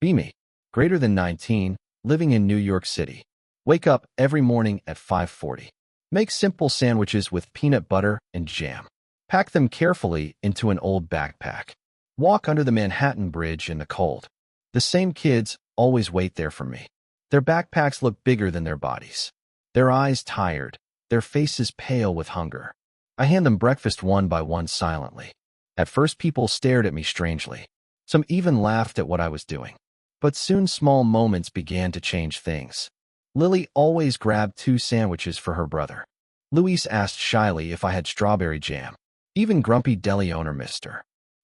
Be me. Greater than 19, living in New York City. Wake up every morning at 5:40. Make simple sandwiches with peanut butter and jam. Pack them carefully into an old backpack. Walk under the Manhattan Bridge in the cold. The same kids always wait there for me. Their backpacks look bigger than their bodies. Their eyes tired, their faces pale with hunger. I hand them breakfast one by one silently. At first people stared at me strangely. Some even laughed at what I was doing. But soon small moments began to change things. Lily always grabbed 2 sandwiches for her brother. Luis asked shyly if I had strawberry jam. Even grumpy deli owner Mr.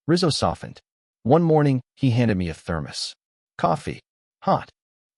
Rizzo softened. One morning, he handed me a thermos. Coffee. Hot.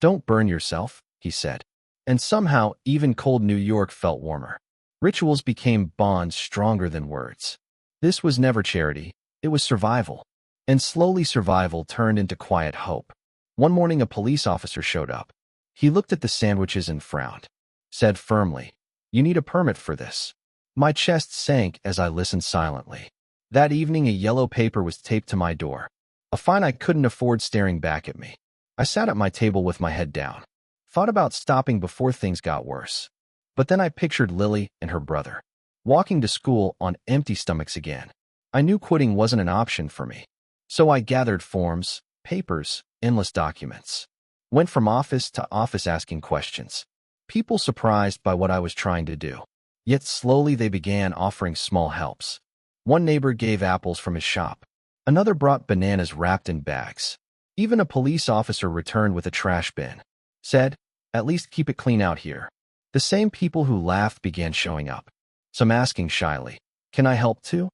Don't burn yourself, he said. And somehow, even cold New York felt warmer. Rituals became bonds stronger than words. This was never charity, it was survival. And slowly survival turned into quiet hope. One morning a police officer showed up. He looked at the sandwiches and frowned. Said firmly, "You need a permit for this." My chest sank as I listened silently. That evening a yellow paper was taped to my door. A fine I couldn't afford staring back at me. I sat at my table with my head down. Thought about stopping before things got worse. But then I pictured Lily and her brother, walking to school on empty stomachs again. I knew quitting wasn't an option for me. So I gathered forms, papers, endless documents. Went from office to office asking questions. People surprised by what I was trying to do. Yet slowly they began offering small helps. One neighbor gave apples from his shop. Another brought bananas wrapped in bags. Even a police officer returned with a trash bin. Said, "At least keep it clean out here." The same people who laughed began showing up. Some asking shyly, "Can I help too?"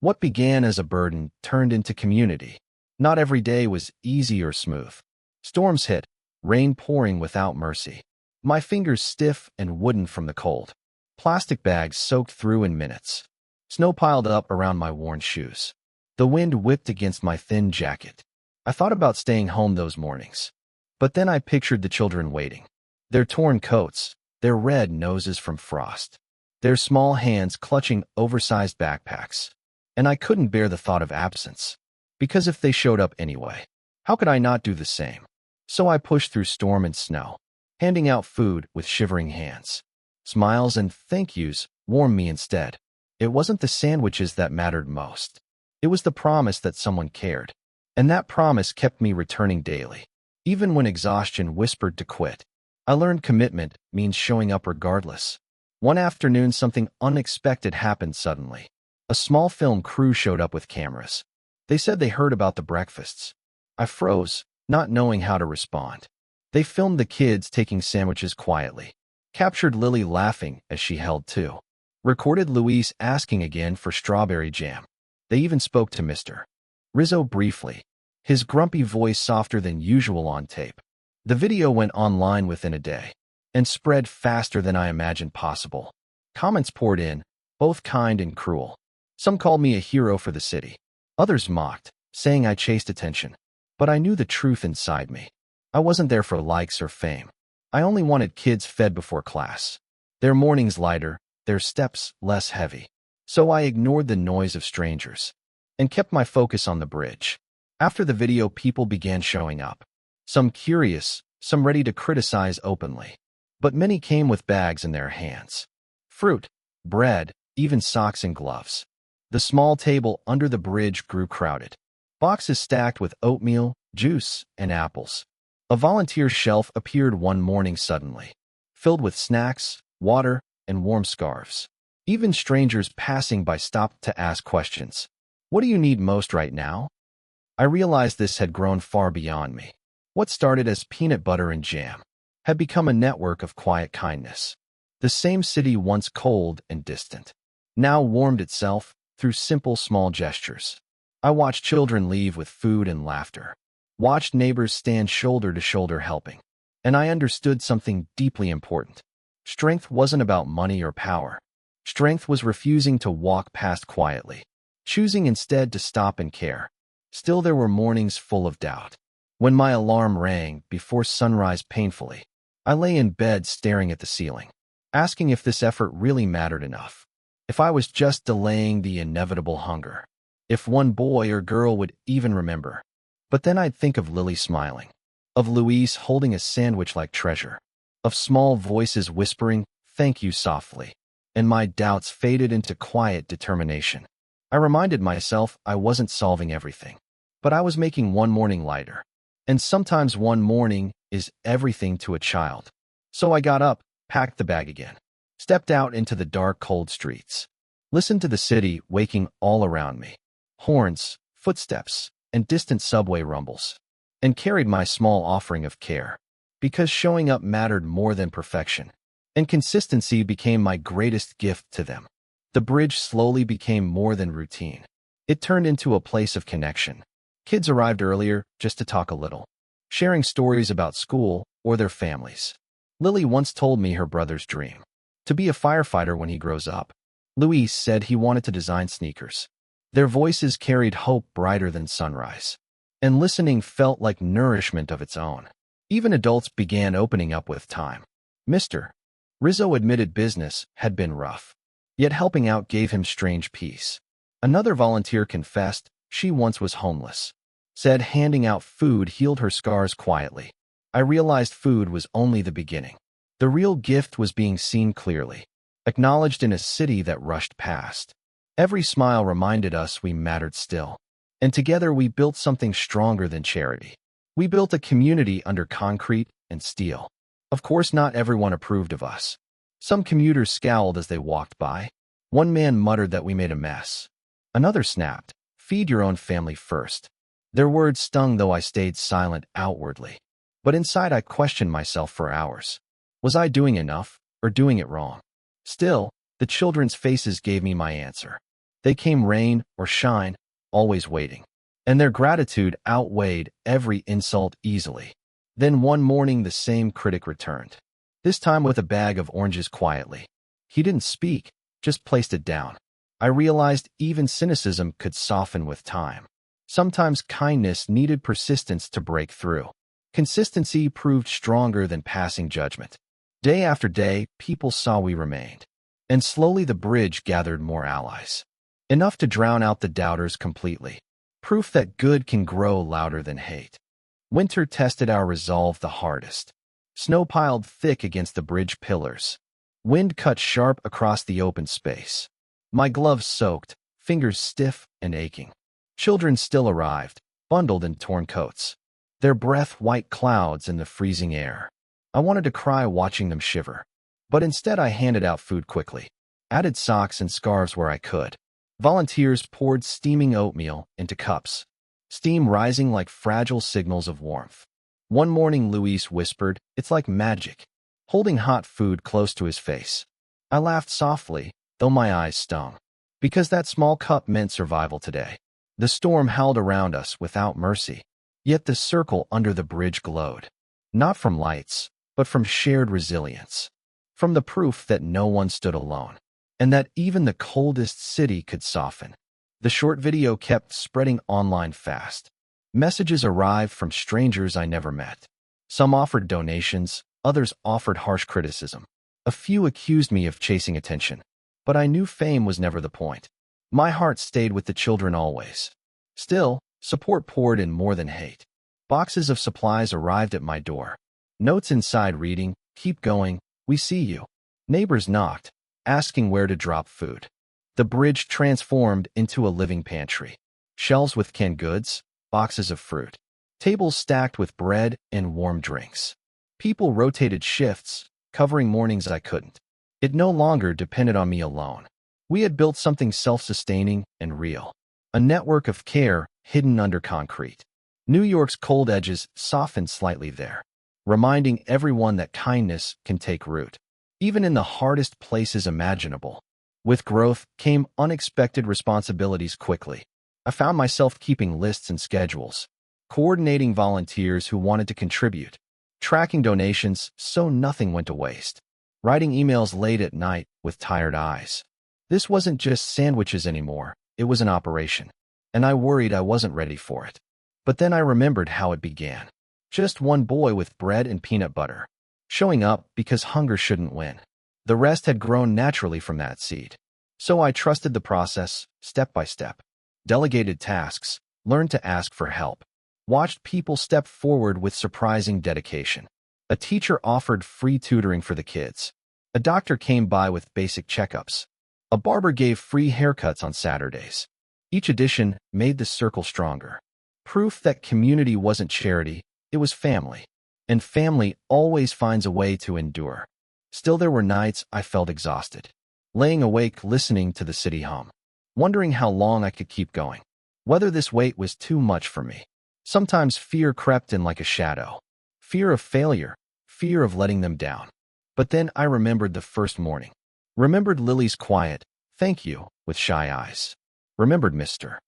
What began as a burden turned into community. Not every day was easy or smooth. Storms hit, rain pouring without mercy. My fingers stiff and wooden from the cold. Plastic bags soaked through in minutes. Snow piled up around my worn shoes. The wind whipped against my thin jacket. I thought about staying home those mornings. But then I pictured the children waiting. Their torn coats, their red noses from frost, their small hands clutching oversized backpacks. And I couldn't bear the thought of absence. Because if they showed up anyway, how could I not do the same? So I pushed through storm and snow, handing out food with shivering hands. Smiles and thank yous warmed me instead. It wasn't the sandwiches that mattered most. It was the promise that someone cared. And that promise kept me returning daily. Even when exhaustion whispered to quit, I learned commitment means showing up regardless. One afternoon, something unexpected happened suddenly. A small film crew showed up with cameras. They said they heard about the breakfasts. I froze, not knowing how to respond. They filmed the kids taking sandwiches quietly. Captured Lily laughing as she held 2. Recorded Luis asking again for strawberry jam. They even spoke to Mr. Rizzo briefly, his grumpy voice softer than usual on tape. The video went online within a day and spread faster than I imagined possible. Comments poured in, both kind and cruel. Some called me a hero for the city. Others mocked, saying I chased attention. But I knew the truth inside me. I wasn't there for likes or fame. I only wanted kids fed before class. Their mornings lighter, their steps less heavy. So I ignored the noise of strangers and kept my focus on the bridge. After the video, people began showing up. Some curious, some ready to criticize openly. But many came with bags in their hands. Fruit, bread, even socks and gloves. The small table under the bridge grew crowded. Boxes stacked with oatmeal, juice, and apples. A volunteer shelf appeared one morning suddenly, filled with snacks, water, and warm scarves. Even strangers passing by stopped to ask questions. "What do you need most right now?" I realized this had grown far beyond me. What started as peanut butter and jam had become a network of quiet kindness. The same city once cold and distant now warmed itself through simple small gestures. I watched children leave with food and laughter. Watched neighbors stand shoulder to shoulder helping. And I understood something deeply important. Strength wasn't about money or power. Strength was refusing to walk past quietly, choosing instead to stop and care. Still, there were mornings full of doubt. When my alarm rang before sunrise painfully, I lay in bed staring at the ceiling, asking if this effort really mattered enough. If I was just delaying the inevitable hunger. If one boy or girl would even remember. But then I'd think of Lily smiling, of Louise holding a sandwich like treasure, of small voices whispering, "Thank you," softly, and my doubts faded into quiet determination. I reminded myself I wasn't solving everything, but I was making one morning lighter. And sometimes one morning is everything to a child. So I got up, packed the bag again, stepped out into the dark, cold streets, listened to the city waking all around me, horns, footsteps, and distant subway rumbles, and carried my small offering of care, because showing up mattered more than perfection, and consistency became my greatest gift to them. The bridge slowly became more than routine. It turned into a place of connection. Kids arrived earlier just to talk a little, sharing stories about school or their families. Lily once told me her brother's dream: to be a firefighter when he grows up. Louise said he wanted to design sneakers. Their voices carried hope brighter than sunrise, and listening felt like nourishment of its own. Even adults began opening up with time. Mr. Rizzo admitted business had been rough, yet helping out gave him strange peace. Another volunteer confessed she once was homeless, said handing out food healed her scars quietly. I realized food was only the beginning. The real gift was being seen clearly, acknowledged in a city that rushed past. Every smile reminded us we mattered still, and together we built something stronger than charity. We built a community under concrete and steel. Of course, not everyone approved of us. Some commuters scowled as they walked by. One man muttered that we made a mess. Another snapped, "Feed your own family first." Their words stung, though I stayed silent outwardly. But inside I questioned myself for hours. Was I doing enough, or doing it wrong? Still, the children's faces gave me my answer. They came rain or shine, always waiting. And their gratitude outweighed every insult easily. Then one morning the same critic returned, this time with a bag of oranges quietly. He didn't speak, just placed it down. I realized even cynicism could soften with time. Sometimes kindness needed persistence to break through. Consistency proved stronger than passing judgment. Day after day, people saw we remained. And slowly the bridge gathered more allies. Enough to drown out the doubters completely. Proof that good can grow louder than hate. Winter tested our resolve the hardest. Snow piled thick against the bridge pillars. Wind cut sharp across the open space. My gloves soaked, fingers stiff and aching. Children still arrived, bundled in torn coats, their breath white clouds in the freezing air. I wanted to cry watching them shiver, but instead I handed out food quickly, added socks and scarves where I could. Volunteers poured steaming oatmeal into cups, steam rising like fragile signals of warmth. One morning Luis whispered, "It's like magic," holding hot food close to his face. I laughed softly, though my eyes stung, because that small cup meant survival today. The storm howled around us without mercy, yet the circle under the bridge glowed, not from lights, but from shared resilience, from the proof that no one stood alone, and that even the coldest city could soften. The short video kept spreading online fast. Messages arrived from strangers I never met. Some offered donations, others offered harsh criticism. A few accused me of chasing attention, but I knew fame was never the point. My heart stayed with the children always. Still, support poured in more than hate. Boxes of supplies arrived at my door. Notes inside reading, "Keep going, we see you." Neighbors knocked, asking where to drop food. The bridge transformed into a living pantry. Shelves with canned goods, boxes of fruit, tables stacked with bread and warm drinks. People rotated shifts, covering mornings I couldn't. It no longer depended on me alone. We had built something self-sustaining and real. A network of care hidden under concrete. New York's cold edges softened slightly there, reminding everyone that kindness can take root, even in the hardest places imaginable. With growth came unexpected responsibilities quickly. I found myself keeping lists and schedules, coordinating volunteers who wanted to contribute, tracking donations so nothing went to waste, writing emails late at night with tired eyes. This wasn't just sandwiches anymore, it was an operation, and I worried I wasn't ready for it. But then I remembered how it began. Just one boy with bread and peanut butter, showing up because hunger shouldn't win. The rest had grown naturally from that seed. So I trusted the process, step by step, delegated tasks, learned to ask for help. watched people step forward with surprising dedication. A teacher offered free tutoring for the kids. A doctor came by with basic checkups. A barber gave free haircuts on Saturdays. Each addition made the circle stronger. Proof that community wasn't charity, it was family. And family always finds a way to endure. Still, there were nights I felt exhausted, laying awake listening to the city hum, wondering how long I could keep going, whether this weight was too much for me. Sometimes fear crept in like a shadow. Fear of failure, fear of letting them down. But then I remembered the first morning. Remembered Lily's quiet, "Thank you," with shy eyes. Remembered Mr.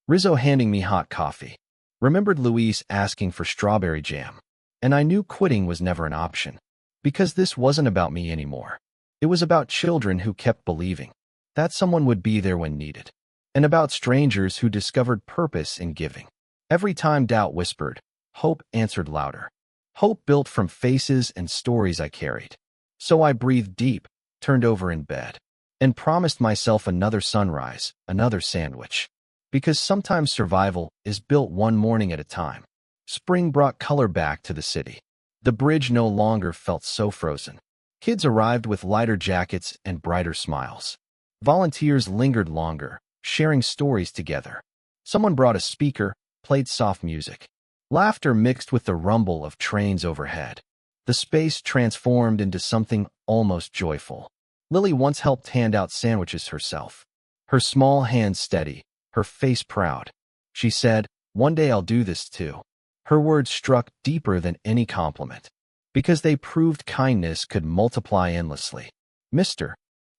Rizzo handing me hot coffee. Remembered Luis asking for strawberry jam. And I knew quitting was never an option. Because this wasn't about me anymore. It was about children who kept believing that someone would be there when needed. And about strangers who discovered purpose in giving. Every time doubt whispered, hope answered louder. Hope built from faces and stories I carried. So I breathed deep, turned over in bed, and promised myself another sunrise, another sandwich. Because sometimes survival is built one morning at a time. Spring brought color back to the city. The bridge no longer felt so frozen. Kids arrived with lighter jackets and brighter smiles. Volunteers lingered longer, sharing stories together. Someone brought a speaker, played soft music. Laughter mixed with the rumble of trains overhead. The space transformed into something almost joyful. Lily once helped hand out sandwiches herself. Her small hands steady, her face proud. She said, "One day I'll do this too." Her words struck deeper than any compliment, because they proved kindness could multiply endlessly. Mr.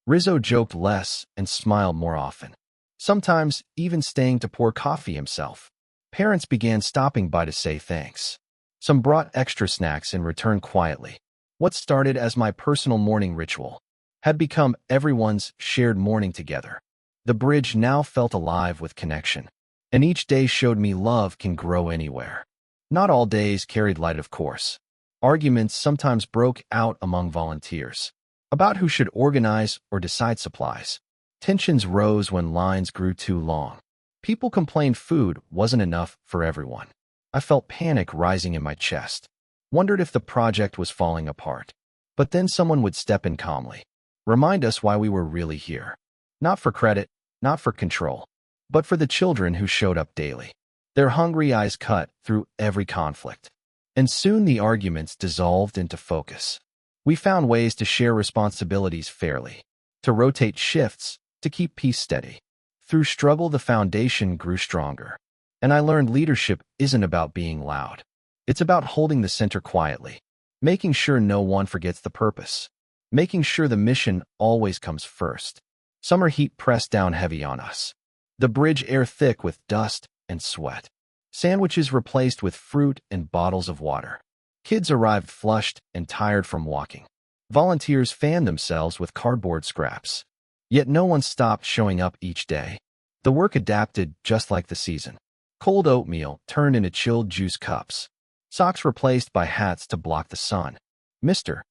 Rizzo joked less and smiled more often, sometimes even staying to pour coffee himself. Parents began stopping by to say thanks. Some brought extra snacks and returned quietly. What started as my personal morning ritual had become everyone's shared morning together. The bridge now felt alive with connection, and each day showed me love can grow anywhere. Not all days carried light, of course. Arguments sometimes broke out among volunteers about who should organize or decide supplies. Tensions rose when lines grew too long. People complained food wasn't enough for everyone. I felt panic rising in my chest, wondered if the project was falling apart. But then someone would step in calmly, remind us why we were really here. Not for credit, not for control, but for the children who showed up daily. Their hungry eyes cut through every conflict. And soon the arguments dissolved into focus. We found ways to share responsibilities fairly, to rotate shifts, to keep peace steady. Through struggle, the foundation grew stronger. And I learned leadership isn't about being loud. It's about holding the center quietly, making sure no one forgets the purpose, making sure the mission always comes first. Summer heat pressed down heavy on us. The bridge air thick with dust and sweat. Sandwiches replaced with fruit and bottles of water. Kids arrived flushed and tired from walking. Volunteers fanned themselves with cardboard scraps. Yet no one stopped showing up each day. The work adapted just like the season. Cold oatmeal turned into chilled juice cups. Socks replaced by hats to block the sun. Mr.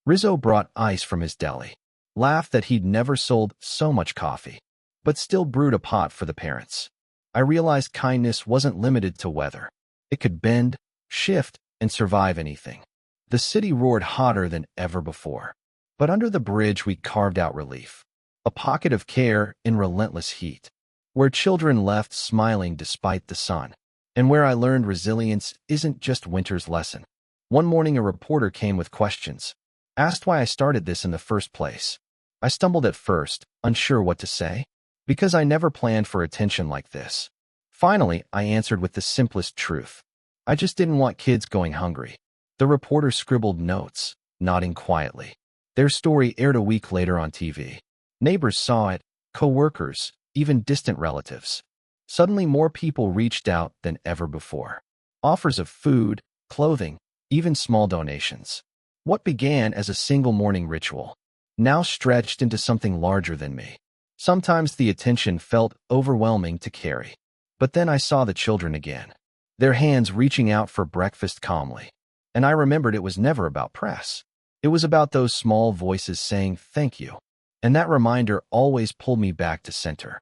Rizzo brought ice from his deli. Laughed that he'd never sold so much coffee, but still brewed a pot for the parents. I realized kindness wasn't limited to weather. It could bend, shift, and survive anything. The city roared hotter than ever before. But under the bridge we carved out relief. A pocket of care in relentless heat, where children left smiling despite the sun, and where I learned resilience isn't just winter's lesson. One morning a reporter came with questions, asked why I started this in the first place. I stumbled at first, unsure what to say, because I never planned for attention like this. Finally, I answered with the simplest truth. I just didn't want kids going hungry. The reporter scribbled notes, nodding quietly. Their story aired a week later on TV. Neighbors saw it, co-workers, even distant relatives. Suddenly more people reached out than ever before. Offers of food, clothing, even small donations. What began as a single morning ritual now stretched into something larger than me. Sometimes the attention felt overwhelming to carry. But then I saw the children again, their hands reaching out for breakfast calmly. And I remembered it was never about press. It was about those small voices saying thank you. And that reminder always pulled me back to center.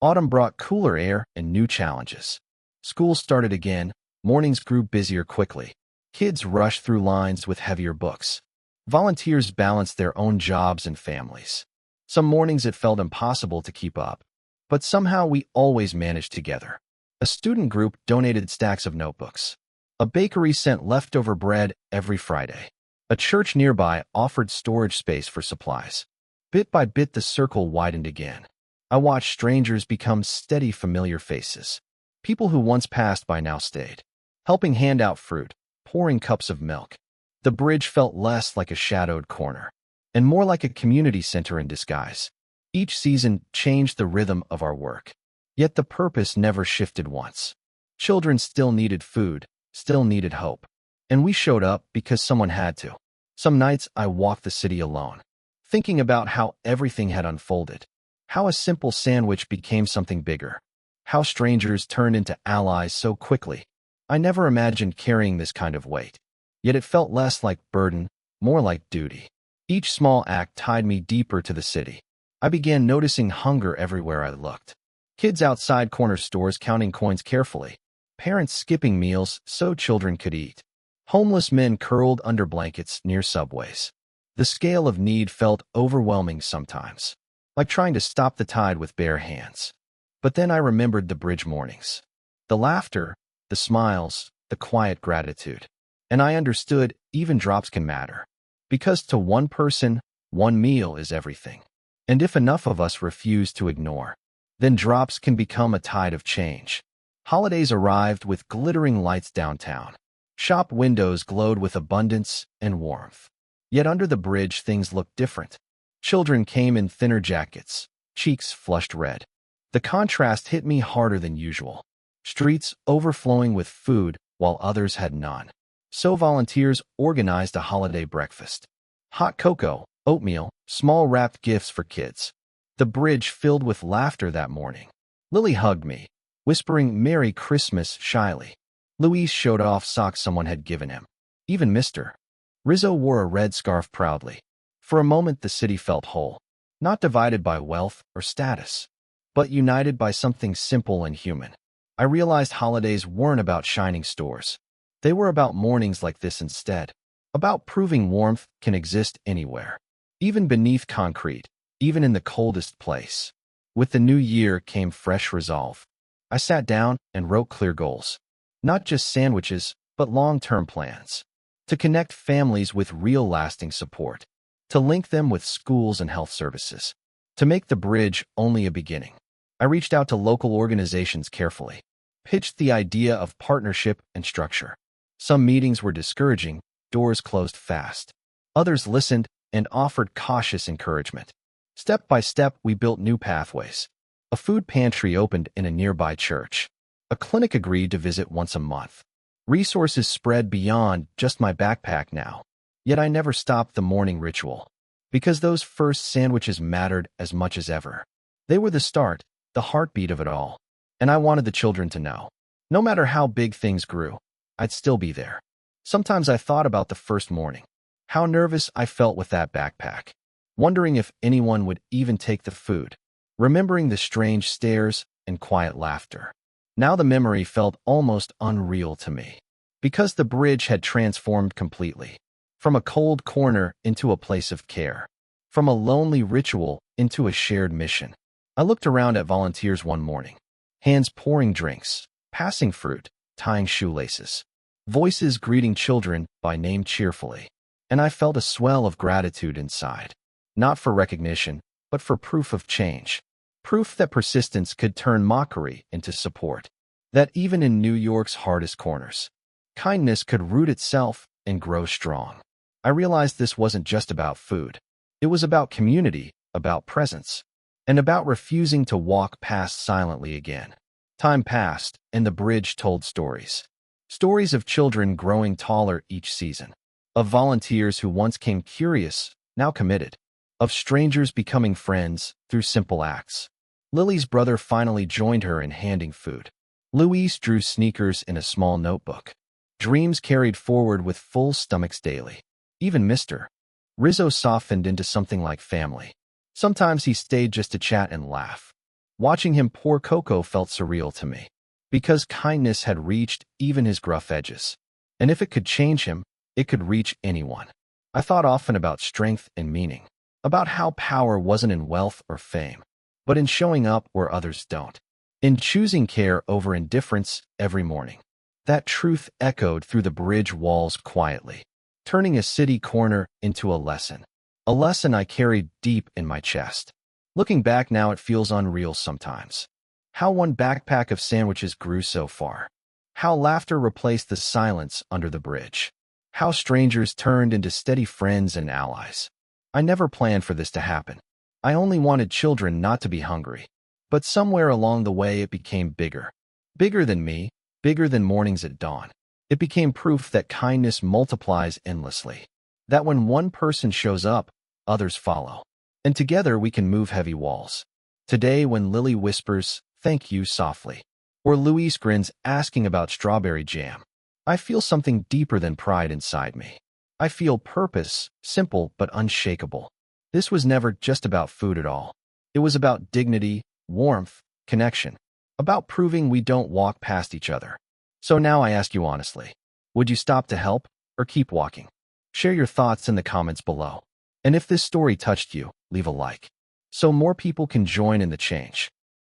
Autumn brought cooler air and new challenges. School started again, Mornings grew busier quickly. Kids rushed through lines with heavier books. Volunteers balanced their own jobs and families. Some mornings it felt impossible to keep up, but somehow we always managed together. A student group donated stacks of notebooks. A bakery sent leftover bread every Friday. A church nearby offered storage space for supplies. Bit by bit, the circle widened again. I watched strangers become steady, familiar faces. People who once passed by now stayed, helping hand out fruit, pouring cups of milk. The bridge felt less like a shadowed corner and more like a community center in disguise. Each season changed the rhythm of our work, yet the purpose never shifted once. Children still needed food, still needed hope, and we showed up because someone had to. Some nights I walked the city alone, thinking about how everything had unfolded, how a simple sandwich became something bigger, how strangers turned into allies so quickly. I never imagined carrying this kind of weight, yet it felt less like burden, more like duty. Each small act tied me deeper to the city. I began noticing hunger everywhere I looked. Kids outside corner stores counting coins carefully. Parents skipping meals so children could eat. Homeless men curled under blankets near subways. The scale of need felt overwhelming sometimes, like trying to stop the tide with bare hands. But then I remembered the bridge mornings. The laughter, the smiles, the quiet gratitude. And I understood even drops can matter. Because to one person, one meal is everything. And if enough of us refuse to ignore, then drops can become a tide of change. Holidays arrived with glittering lights downtown. Shop windows glowed with abundance and warmth. Yet under the bridge, things looked different. Children came in thinner jackets, cheeks flushed red. The contrast hit me harder than usual. Streets overflowing with food while others had none. So volunteers organized a holiday breakfast. Hot cocoa, oatmeal, small wrapped gifts for kids. The bridge filled with laughter that morning. Lily hugged me, whispering Merry Christmas shyly. Luis showed off socks someone had given him. Even Mr. Rizzo wore a red scarf proudly. For a moment the city felt whole, not divided by wealth or status, but united by something simple and human. I realized holidays weren't about shining stores. They were about mornings like this instead, about proving warmth can exist anywhere, even beneath concrete, even in the coldest place. With the new year came fresh resolve. I sat down and wrote clear goals. Not just sandwiches, but long-term plans. To connect families with real lasting support. To link them with schools and health services. To make the bridge only a beginning. I reached out to local organizations carefully. Pitched the idea of partnership and structure. Some meetings were discouraging, doors closed fast. Others listened and offered cautious encouragement. Step by step, we built new pathways. A food pantry opened in a nearby church. A clinic agreed to visit once a month. Resources spread beyond just my backpack now. Yet I never stopped the morning ritual. Because those first sandwiches mattered as much as ever. They were the start, the heartbeat of it all. And I wanted the children to know. No matter how big things grew, I'd still be there. Sometimes I thought about the first morning. How nervous I felt with that backpack. Wondering if anyone would even take the food. Remembering the strange stares and quiet laughter. Now the memory felt almost unreal to me. Because the bridge had transformed completely. From a cold corner into a place of care. From a lonely ritual into a shared mission. I looked around at volunteers one morning. Hands pouring drinks, passing fruit, tying shoelaces. Voices greeting children by name cheerfully. And I felt a swell of gratitude inside. Not for recognition, but for proof of change. Proof that persistence could turn mockery into support. That even in New York's hardest corners, kindness could root itself and grow strong. I realized this wasn't just about food. It was about community, about presence, and about refusing to walk past silently again. Time passed, and the bridge told stories. Stories of children growing taller each season. Of volunteers who once came curious, now committed. Of strangers becoming friends through simple acts. Lily's brother finally joined her in handing food. Luis drew sneakers in a small notebook. Dreams carried forward with full stomachs daily. Even Mr. Rizzo softened into something like family. Sometimes he stayed just to chat and laugh. Watching him pour cocoa felt surreal to me. because kindness had reached even his gruff edges. And if it could change him, it could reach anyone. I thought often about strength and meaning, about how power wasn't in wealth or fame, but in showing up where others don't, in choosing care over indifference every morning. That truth echoed through the bridge walls quietly, turning a city corner into a lesson I carried deep in my chest. Looking back now, it feels unreal sometimes. How one backpack of sandwiches grew so far. How laughter replaced the silence under the bridge. How strangers turned into steady friends and allies. I never planned for this to happen. I only wanted children not to be hungry. But somewhere along the way it became bigger. Bigger than me, bigger than mornings at dawn. It became proof that kindness multiplies endlessly. That when one person shows up, others follow. And together we can move heavy walls. Today when Lily whispers, "Thank you," softly, or Luis grins asking about strawberry jam, I feel something deeper than pride inside me. I feel purpose, simple but unshakable. This was never just about food at all. It was about dignity, warmth, connection, about proving we don't walk past each other. So now I ask you honestly, would you stop to help or keep walking? Share your thoughts in the comments below. And if this story touched you, leave a like, so more people can join in the change.